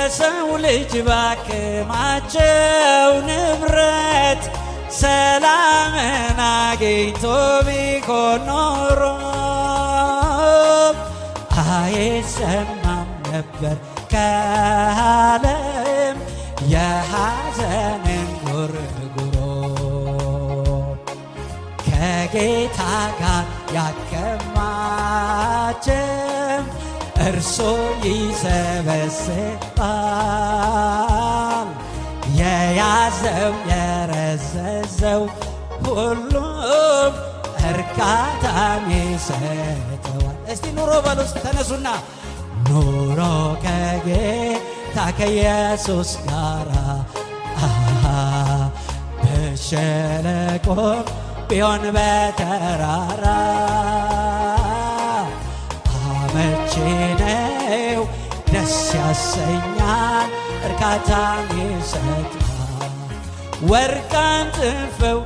የሰው ልጅ ባከማቸው ንብረት ሰላምን አግኝቶ ቢሆን ኖሮ አይሰማም ነበር ከዓለም የሐዘንን ጉርጉሮ። ከጌታ ጋር ያከማቸም እርሱ ይሰበስባል። የያዘው የረዘዘው ሁሉም እርካታን ይሰጠዋል። እስቲ ኑሮ በሉ ውስጥ ተነሱና ኑሮ ከጌታ ከኢየሱስ ጋር በሸለቆም ቢሆን በተራራ አመቺ ነው፣ ደስ ያሰኛል፣ እርካታን ይሰጣል። ወርቅ አንጥፈው